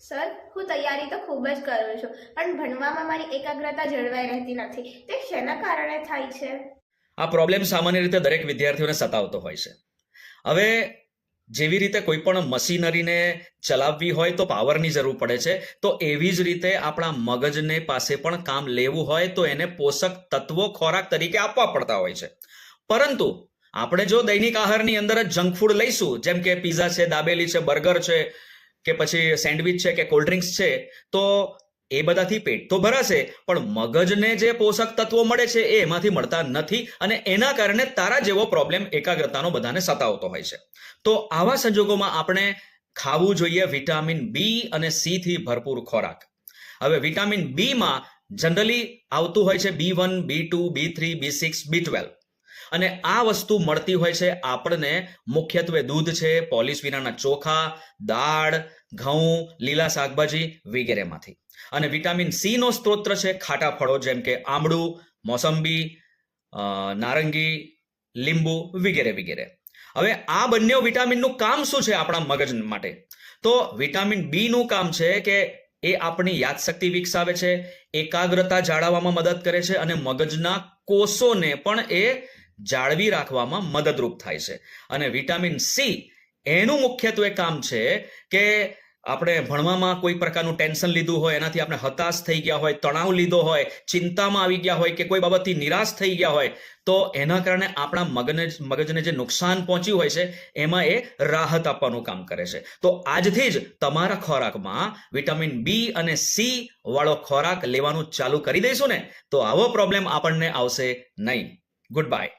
Sir, હું તૈયારી તો ખૂબ જ કરું છું, પણ ભણવામાં મારી એકાગ્રતા જળવાઈ રહેતી નથી. તે શેના કારણે થાય છે? આ પ્રોબ્લેમ સામાન્ય રીતે દરેક વિદ્યાર્થીઓને સતાવતો હોય છે. હવે જેવી રીતે કોઈ પણ મશીનરીને ચલાવવી હોય તો પાવરની જરૂર પડે છે, તો એવી જ રીતે આપણા મગજને પાસે પણ કામ લેવું હોય તો એને પોષક તત્વો ખોરાક તરીકે આપવા પડતા હોય છે. પરંતુ આપણે જો દૈનિક આહારની અંદર જ જંક ફૂડ લઈશું, જેમ કે પીઝા છે, દાબેલી છે, બર્ગર છે, કે પછી સેન્ડવિચ છે કે કોલ્ડ ડ્રિંક્સ છે, તો એ બધાથી પેટ તો ભરાશે, પણ મગજને જે પોષક તત્વો મળે છે એ એમાંથી મળતા નથી, અને એના કારણે તારા જેવો પ્રોબ્લેમ એકાગ્રતાનો બધાને સતાવતો હોય છે. તો આવા સંજોગોમાં આપણે ખાવું જોઈએ વિટામિન બી અને સી થી ભરપૂર ખોરાક. હવે વિટામિન બી માં જનરલી આવતું હોય છે B1, B2, B3, B6, B12, અને આ વસ્તુ મળતી હોય છે આપણને મુખ્યત્વે દૂધ છે, પોલિશ વિનાના ચોખા, દાળ, ઘઉં, લીલા શાકભાજી વગેરેમાંથી. અને વિટામિન સી નો સ્ત્રોત છે ખાટા ફળો, જેમ કે આમળું, મોસંબી, નારંગી, લીંબુ વગેરે વગેરે. હવે આ બંને વિટામિનનું કામ શું છે આપણા મગજ માટે? તો વિટામિન બી નું કામ છે કે એ આપણી યાદશક્તિ વિકસાવે છે, એકાગ્રતા જાળવવામાં મદદ કરે છે, અને મગજના કોષોને પણ એ જાળવી રાખવામાં મદદરૂપ થાય છે. અને વિટામિન સી એનું મુખ્યત્વે કામ છે કે આપણે ભણવામાં કોઈ પ્રકારનું ટેન્શન લીધું હોય, એનાથી આપણે હતાશ થઈ ગયા હોય, તણાવ લીધો હોય, ચિંતામાં આવી ગયા હોય, કે કોઈ બાબતથી નિરાશ થઈ ગયા હોય, તો એના કારણે આપણા મગજને જે નુકસાન પહોંચ્યું હોય છે એમાં એ રાહત આપવાનું કામ કરે છે. તો આજથી જ તમારા ખોરાકમાં વિટામિન બી અને સી વાળો ખોરાક લેવાનું ચાલુ કરી દઈશું ને, તો આવો પ્રોબ્લેમ આપણને આવશે નહીં. Good bye.